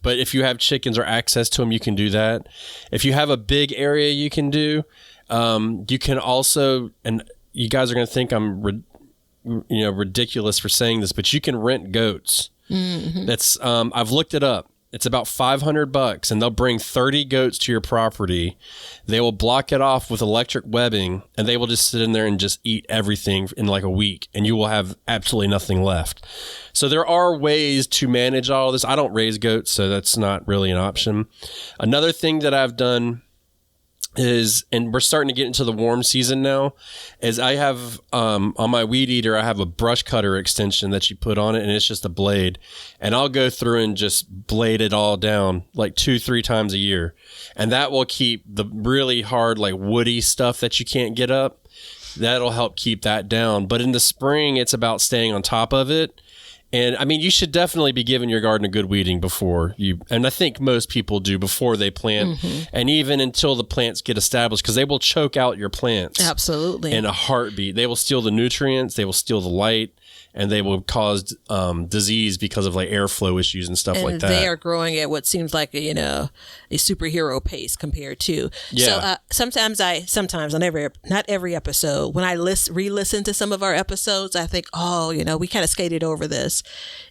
But if you have chickens or access to them, you can do that. If you have a big area you can do, you can also, and you guys are going to think I'm ridiculous for saying this, but you can rent goats. That's I've looked it up. It's about $500, and they'll bring 30 goats to your property. They will block it off with electric webbing, and they will just sit in there and just eat everything in like a week, and you will have absolutely nothing left. So there are ways to manage all of this. I don't raise goats, so that's not really an option. Another thing that I've done is, and we're starting to get into the warm season now, is I have on my weed eater, I have a brush cutter extension that you put on it, and it's just a blade, and I'll go through and just blade it all down like 2-3 times a year, and that will keep the really hard, like woody stuff that you can't get up. That'll help keep that down. But in the spring, it's about staying on top of it. And I mean, you should definitely be giving your garden a good weeding before you, and I think most people do before they plant, and even until the plants get established, because they will choke out your plants. Absolutely. In a heartbeat. They will steal the nutrients, they will steal the light, and they will cause disease because of like airflow issues and stuff like that. They are growing at what seems like a superhero pace compared to. Yeah. So sometimes not every episode, when I re-listen to some of our episodes, I think, we kind of skated over this.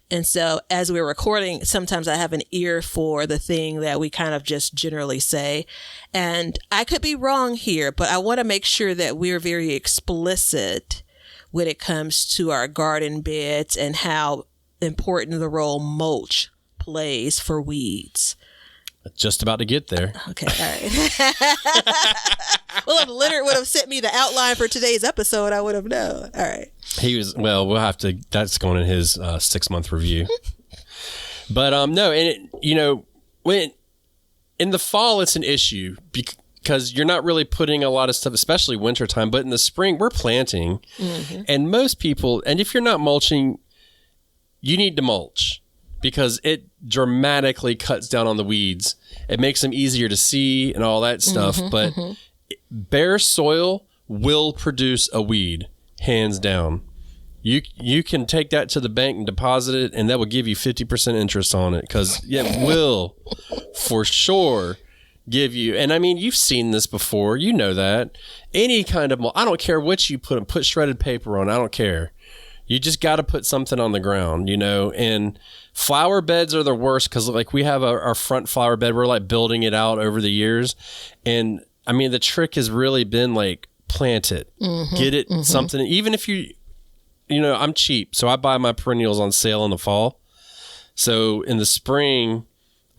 And so as we're recording, sometimes I have an ear for the thing that we kind of just generally say. And I could be wrong here, but I want to make sure that we're very explicit when it comes to our garden beds and how important the role mulch plays for weeds. Just about to get there. Okay, all right. Well, if Leonard would have sent me the outline for today's episode, I would have known. All right. We'll have to, that's going in his 6-month review. But no, and when in the fall, it's an issue because you're not really putting a lot of stuff, especially wintertime. But in the spring, we're planting. And most people, and if you're not mulching, you need to mulch because it dramatically cuts down on the weeds. It makes them easier to see and all that stuff. But bare soil will produce a weed, hands down. You can take that to the bank and deposit it, and that will give you 50% interest on it because it will for sure give you, and I mean, you've seen this before, you know that. Any kind of, I don't care what you put shredded paper on, I don't care. You just got to put something on the ground, and flower beds are the worst because like we have our front flower bed, we're like building it out over the years. And I mean, the trick has really been like plant it, get it something, even if I'm cheap, so I buy my perennials on sale in the fall. So in the spring,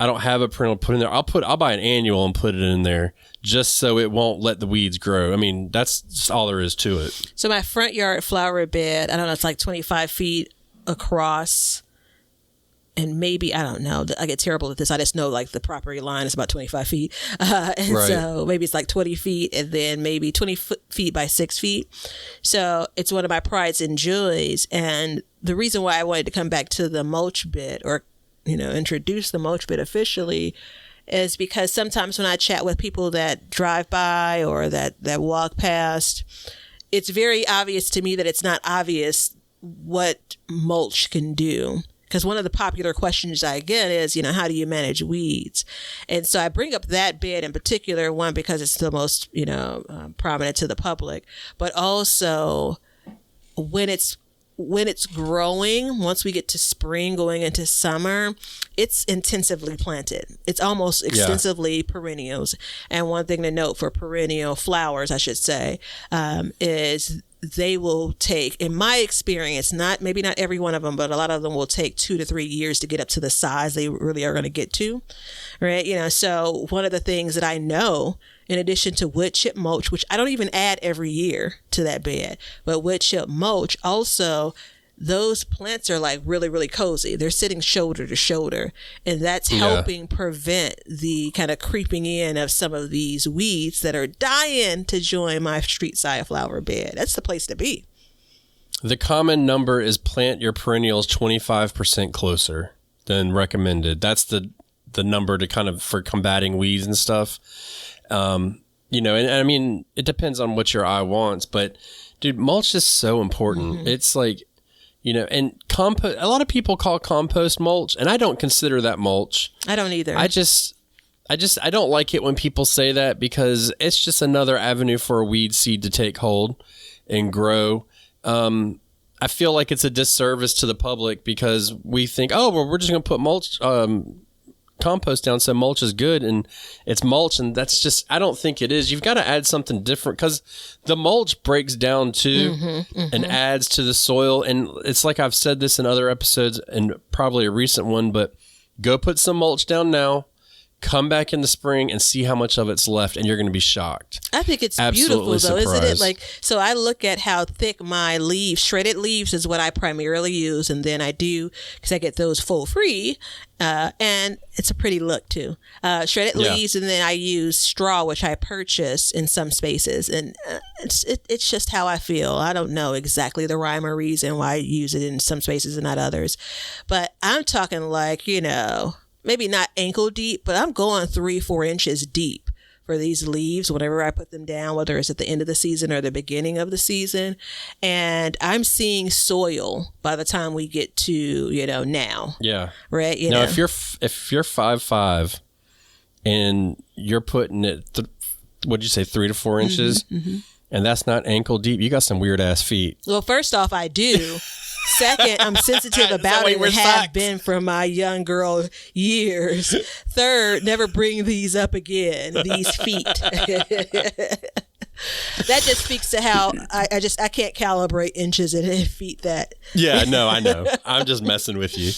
I don't have a perennial to put in there. I'll buy an annual and put it in there just so it won't let the weeds grow. I mean, that's just all there is to it. So my front yard flower bed, I don't know, it's like 25 feet across. And maybe, I don't know, I get terrible at this. I just know like the property line is about 25 feet. And Right. so maybe it's like 20 feet and then maybe 20 feet by 6 feet. So it's one of my prides and joys. And the reason why I wanted to come back to the mulch bit or, introduce the mulch bit officially is because sometimes when I chat with people that drive by or that walk past, it's very obvious to me that it's not obvious what mulch can do. Because one of the popular questions I get is, how do you manage weeds? And so I bring up that bed in particular, one, because it's the most, prominent to the public, but also when it's growing, once we get to spring going into summer, it's intensively planted. It's almost extensively perennials. And one thing to note for perennial flowers, I should say, is they will take, in my experience, maybe not every one of them, but a lot of them will take 2 to 3 years to get up to the size they really are going to get to, right? So one of the things that I know, in addition to wood chip mulch, which I don't even add every year to that bed, but wood chip mulch also, those plants are like really, really cozy. They're sitting shoulder to shoulder, and that's helping prevent the kind of creeping in of some of these weeds that are dying to join my street side flower bed. That's the place to be. The common number is plant your perennials 25% closer than recommended. That's the number to kind of for combating weeds and stuff. And I mean, it depends on what your eye wants, but dude, mulch is so important. Mm-hmm. It's like, and compost, a lot of people call compost mulch, and I don't consider that mulch. I don't either. I don't like it when people say that because it's just another avenue for a weed seed to take hold and grow. I feel like it's a disservice to the public because we think, we're just going to put mulch, compost down, so mulch is good and it's mulch, and that's just, I don't think it is. You've got to add something different because the mulch breaks down too and adds to the soil. And it's like I've said this in other episodes and probably a recent one, but go put some mulch down now, come back in the spring and see how much of it's left, and you're going to be shocked. I think it's Absolutely beautiful, though, surprised. isn't it? So I look at how thick my leaves, shredded leaves is what I primarily use, and then I do, because I get those full free, and it's a pretty look too. Shredded leaves, and then I use straw, which I purchase in some spaces, and it's just how I feel. I don't know exactly the rhyme or reason why I use it in some spaces and not others, but I'm talking like, maybe not ankle deep, but I'm going 3-4 inches deep for these leaves whenever I put them down, whether it's at the end of the season or the beginning of the season. And I'm seeing soil by the time we get to, now. Yeah. Right. Now, if you're 5'5" and you're putting it, what'd you say, 3 to 4 inches? And that's not ankle deep, you got some weird ass feet. Well, first off, I do. Second, I'm sensitive about it and have been from my young girl years. Third, never bring these up again, these feet. That just speaks to how I can't calibrate inches and feet that. Yeah, no, I know. I'm just messing with you.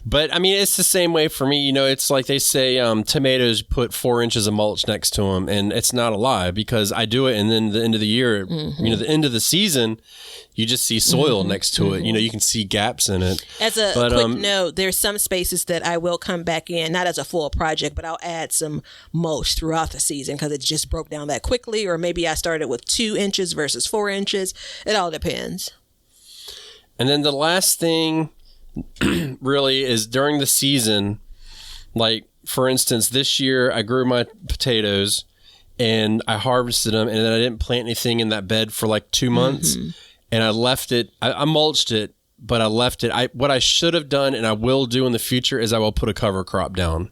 But I mean, it's the same way for me. It's like they say tomatoes put 4 inches of mulch next to them, and it's not a lie because I do it. And then the end of the year, the end of the season, you just see soil next to it. You can see gaps in it. As a quick note, there's some spaces that I will come back in, not as a full project, but I'll add some mulch throughout the season because it just broke down that quickly. Or maybe I started with 2 inches versus 4 inches. It all depends. And then the last thing really is during the season, like for instance, this year I grew my potatoes and I harvested them, and then I didn't plant anything in that bed for like 2 months. And I left it. I mulched it, but I left it. What I should have done, and I will do in the future, is I will put a cover crop down.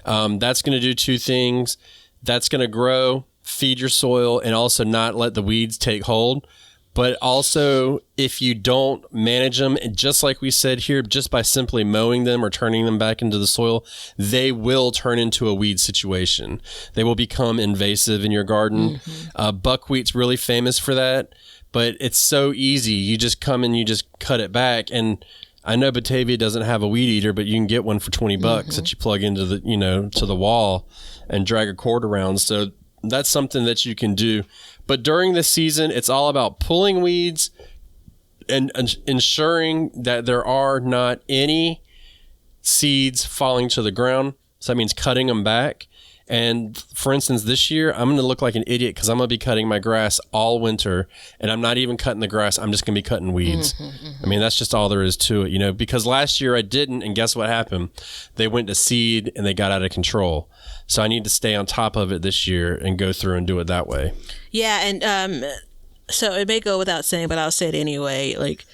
That's going to do 2 things. That's going to grow, feed your soil, and also not let the weeds take hold. But also, if you don't manage them, just like we said here, just by simply mowing them or turning them back into the soil, they will turn into a weed situation. They will become invasive in your garden. Buckwheat's really famous for that. But it's so easy. You just come and you just cut it back. And I know Batavia doesn't have a weed eater, but you can get one for $20 that you plug into the, to the wall and drag a cord around. So that's something that you can do. But during the season, it's all about pulling weeds and ensuring that there are not any seeds falling to the ground. So that means cutting them back. And for instance, this year, I'm going to look like an idiot because I'm going to be cutting my grass all winter, and I'm not even cutting the grass. I'm just going to be cutting weeds. I mean, that's just all there is to it, because last year I didn't, and guess what happened? They went to seed and they got out of control. So I need to stay on top of it this year and go through and do it that way. Yeah, and so it may go without saying, but I'll say it anyway. Like,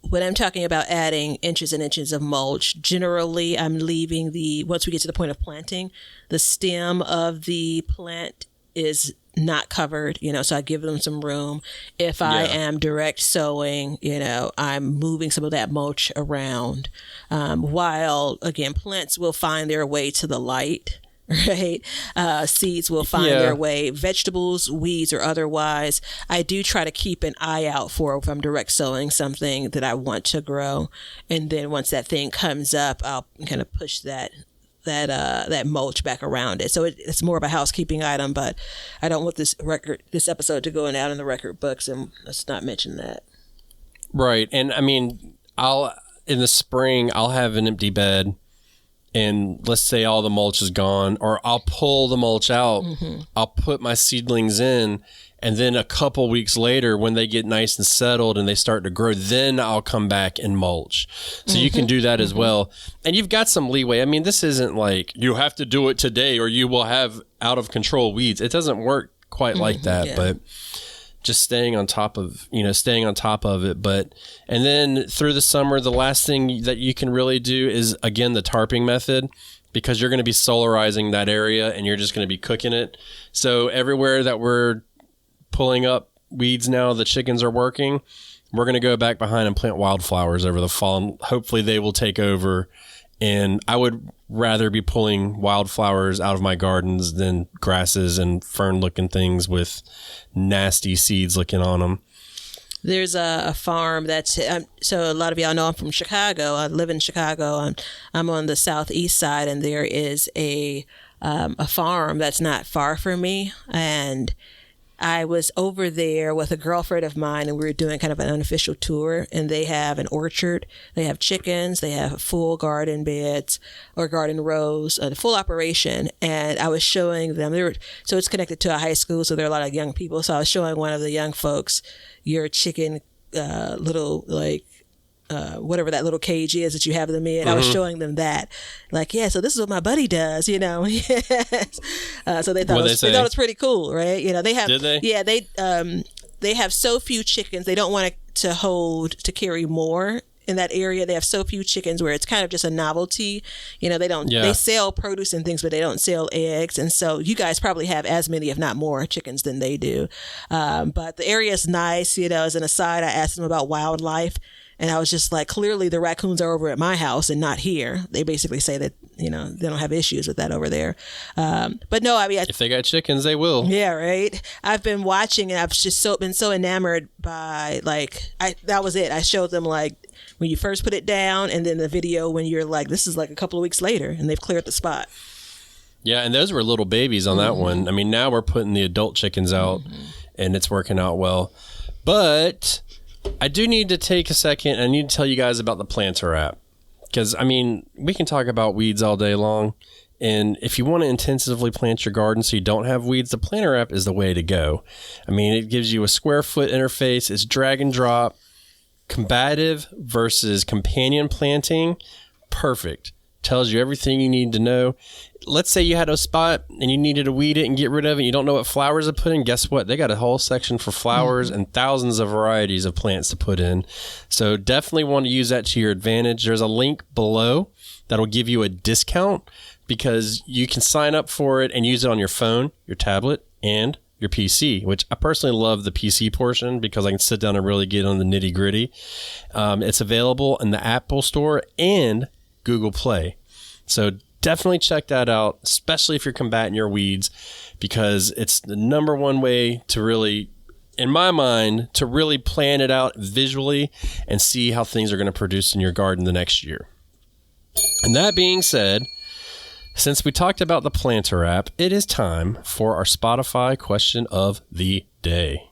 when I'm talking about adding inches and inches of mulch, generally I'm leaving once we get to the point of planting, the stem of the plant is not covered, so I give them some room. If I am direct sowing, I'm moving some of that mulch around. While, again, plants will find their way to the light. Right. Seeds will find their way, vegetables, weeds, or otherwise. I do try to keep an eye out for if I'm direct sowing something that I want to grow. And then once that thing comes up, I'll kind of push that mulch back around it. So it's more of a housekeeping item, but I don't want this episode to go out in the record books, and let's not mention that. Right. And I mean, in the spring, I'll have an empty bed. And let's say all the mulch is gone, or I'll pull the mulch out. I'll put my seedlings in, and then a couple weeks later, when they get nice and settled and they start to grow, then I'll come back and mulch. So you can do that as well. And you've got some leeway. I mean, this isn't like you have to do it today or you will have out of control weeds. It doesn't work quite like that, but just staying on top of it. And then through the summer, the last thing that you can really do is, again, the tarping method, because you're going to be solarizing that area and you're just going to be cooking it. So everywhere that we're pulling up weeds now, the chickens are working, we're going to go back behind and plant wildflowers over the fall, and hopefully they will take over. And I would rather be pulling wildflowers out of my gardens than grasses and fern-looking things with nasty seeds looking on them. There's a farm that's so a lot of y'all know I'm from Chicago. I live in Chicago. I'm on the southeast side, and there is a farm that's not far from me, and I was over there with a girlfriend of mine, and we were doing kind of an unofficial tour, and they have an orchard. They have chickens. They have full garden beds or garden rows, the full operation. And I was showing them, so it's connected to a high school, so there are a lot of young people. So I was showing one of the young folks your chicken little, like, whatever that little cage is that you have them in. I was showing them that, like, so this is what my buddy does, So they thought they thought it was pretty cool, right? They have, did they? Yeah, they have so few chickens. They don't want to carry more in that area. They have so few chickens where it's kind of just a novelty. They sell produce and things, but they don't sell eggs. And so you guys probably have as many, if not more, chickens than they do. But the area is nice. As an aside, I asked them about wildlife. And I was just like, clearly the raccoons are over at my house and not here. They basically say that, they don't have issues with that over there. But no, I mean, if they got chickens, they will. Yeah, right. I've been watching, and I've just been so enamored by, that was it. I showed them, like, when you first put it down, and then the video when you're like, this is like a couple of weeks later and they've cleared the spot. Yeah. And those were little babies on that one. I mean, now we're putting the adult chickens out and it's working out well, but I do need to take a second. I need to tell you guys about the Planter app, because I mean, we can talk about weeds all day long. And if you want to intensively plant your garden so you don't have weeds, the Planter app is the way to go. I mean, it gives you a square foot interface. It's drag and drop. Combative versus companion planting, perfect. Tells you everything you need to know. Let's say you had a spot and you needed to weed it and get rid of it. You don't know what flowers to put in. Guess what? They got a whole section for flowers and thousands of varieties of plants to put in. So definitely want to use that to your advantage. There's a link below that'll give you a discount, because you can sign up for it and use it on your phone, your tablet, and your PC, which I personally love the PC portion because I can sit down and really get on the nitty gritty. It's available in the Apple Store and Google Play. So definitely check that out, especially if you're combating your weeds, because it's the number one way to really in my mind, to really plan it out visually and see how things are going to produce in your garden the next year. And that being said, since we talked about the Planter app, it is time for our Spotify question of the day.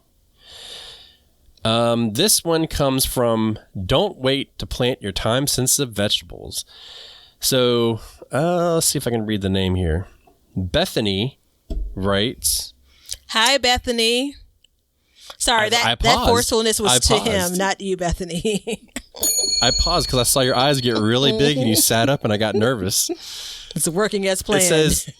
This one comes from Don't Wait to Plant Your Time-Sensitive Vegetables. So, let's see if I can read the name here. Bethany writes... Hi, Bethany. Sorry, that forcefulness was to him, not you, Bethany. I paused because I saw your eyes get really big and you sat up and I got nervous. It's working as planned. It says,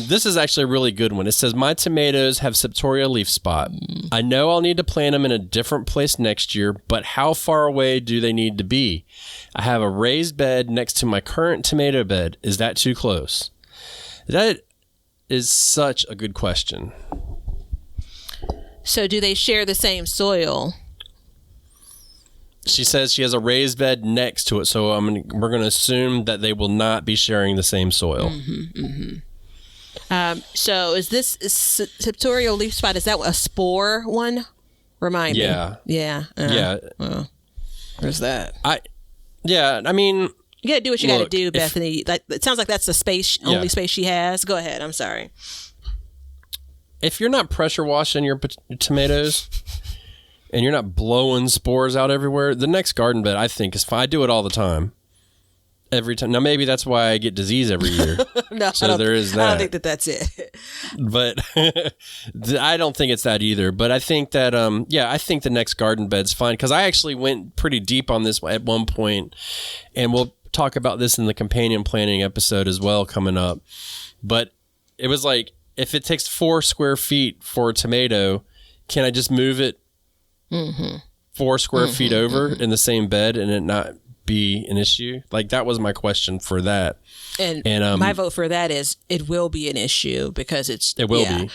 this is actually a really good one. It says, my tomatoes have septoria leaf spot. I know I'll need to plant them in a different place next year, but how far away do they need to be? I have a raised bed next to my current tomato bed. Is that too close? That is such a good question. So do they share the same soil? She says she has a raised bed next to it, so we're going to assume that they will not be sharing the same soil. So is this septoria leaf spot, is that a spore one? Remind me. Yeah. Well, there's that. I mean... You got to do what you got to do, Bethany. It sounds like that's the only space she has. Go ahead. I'm sorry. If you're not pressure washing your tomatoes and you're not blowing spores out everywhere, the next garden bed, I think, is fine. I do it all the time. Every time. Now, maybe that's why I get disease every year. No, so there is that. I don't think that's it. But I don't think it's that either. But I think that, I think the next garden bed's fine. Because I actually went pretty deep on this at one point, and we'll talk about this in the companion planning episode as well coming up. But it was like, if it takes 4 square feet for a tomato, can I just move it 4 square feet over in the same bed and it not be an issue? Like, that was my question for that. And my vote for that is it will be an issue because it will be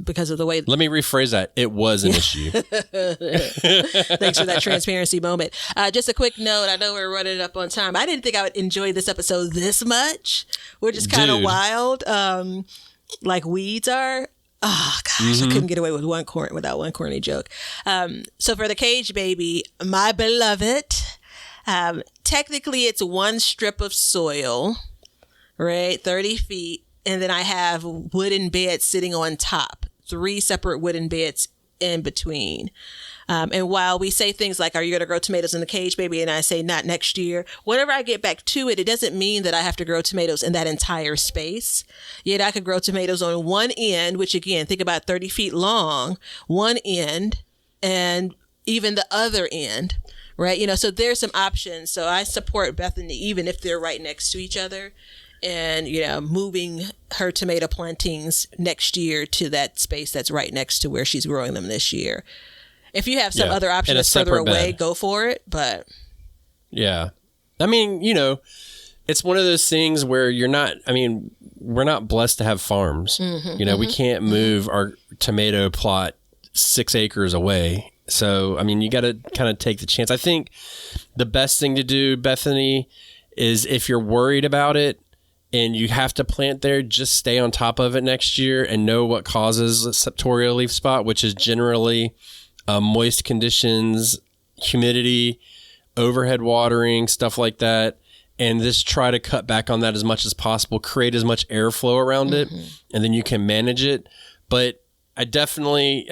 because of the way. Let me rephrase that. It was an issue. Thanks for that transparency moment. Just a quick note. I know we're running up on time. I didn't think I would enjoy this episode this much. We're just kind of wild, like weeds are. Oh gosh, I couldn't get away with without one corny joke. So for the cage baby, my beloved. Technically it's one strip of soil, right? 30 feet. And then I have wooden beds sitting on top, 3 separate wooden beds in between. And while we say things like, are you going to grow tomatoes in the cage, baby? And I say, not next year. Whenever I get back to it, it doesn't mean that I have to grow tomatoes in that entire space. Yet I could grow tomatoes on one end, which again, think about 30 feet long, one end, and even the other end. Right. So there's some options. So I support Bethany, even if they're right next to each other, and, moving her tomato plantings next year to that space that's right next to where she's growing them this year. If you have some other option that's further away, go for it. But yeah, I mean, it's one of those things where we're not blessed to have farms. We can't move our tomato plot 6 acres away. So, you got to kind of take the chance. I think the best thing to do, Bethany, is if you're worried about it and you have to plant there, just stay on top of it next year and know what causes septoria leaf spot, which is generally moist conditions, humidity, overhead watering, stuff like that. And just try to cut back on that as much as possible, create as much airflow around it, and then you can manage it. But I definitely,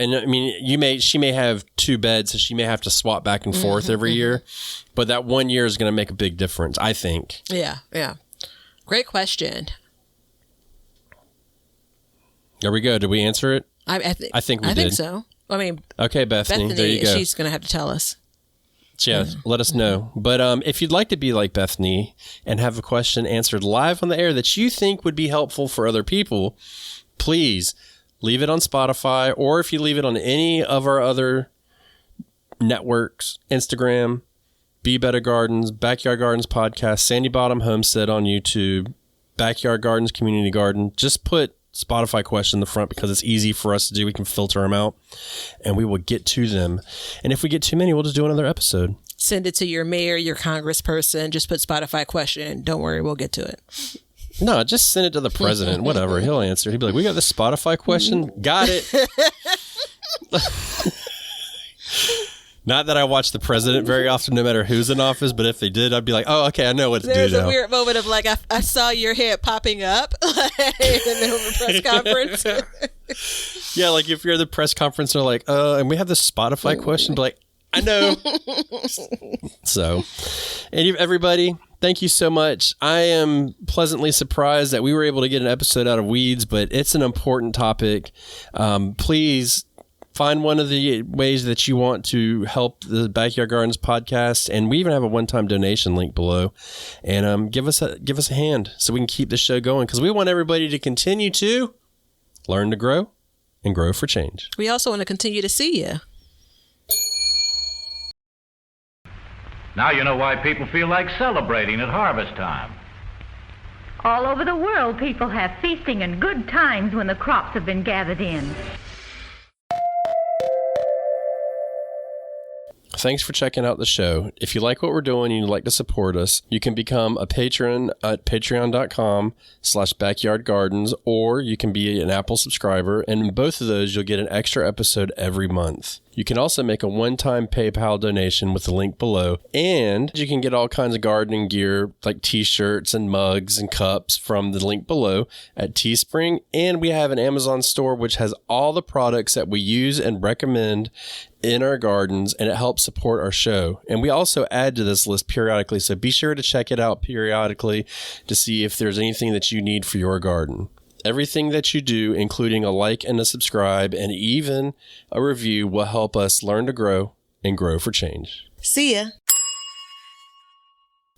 she may have 2 beds, so she may have to swap back and forth every year, but that 1 year is going to make a big difference, I think. Yeah. Great question. There we go. Did we answer it? I think we did. I think so. Okay, Bethany, there you go. She's going to have to tell us. Yeah, let us know. But if you'd like to be like Bethany and have a question answered live on the air that you think would be helpful for other people, please leave it on Spotify, or if you leave it on any of our other networks, Instagram, Be Better Gardens, Backyard Gardens Podcast, Sandy Bottom Homestead on YouTube, Backyard Gardens Community Garden. Just put Spotify question in the front because it's easy for us to do. We can filter them out and we will get to them. And if we get too many, we'll just do another episode. Send it to your mayor, your congressperson. Just put Spotify question. Don't worry, we'll get to it. No, just send it to the president. Whatever. He'll answer. He'll be like, we got this Spotify question. Got it. Not that I watch the president very often, no matter who's in office, but if they did, I'd be like, oh, okay, I know what to do now. There's a weird moment of like, I saw your head popping up in the middle of a press conference. Yeah, like if you're at the press conference, they're like, and we have this Spotify question, but like, I know. So, and everybody, thank you so much. I am pleasantly surprised that we were able to get an episode out of Weeds, but it's an important topic. Please find one of the ways that you want to help the Backyard Gardens podcast, and we even have a one-time donation link below. And give us a hand so we can keep the show going, because we want everybody to continue to learn to grow and grow for change. We also want to continue to see you. Now you know why people feel like celebrating at harvest time. All over the world, people have feasting and good times when the crops have been gathered in. Thanks for checking out the show. If you like what we're doing and you'd like to support us, you can become a patron at patreon.com/backyardgardens, or you can be an Apple subscriber, and in both of those, you'll get an extra episode every month. You can also make a one-time PayPal donation with the link below, and you can get all kinds of gardening gear like t-shirts and mugs and cups from the link below at Teespring, and we have an Amazon store which has all the products that we use and recommend in our gardens, and it helps support our show. And we also add to this list periodically, so be sure to check it out periodically to see if there's anything that you need for your garden. Everything that you do, including a like and a subscribe and even a review, will help us learn to grow and grow for change. See ya.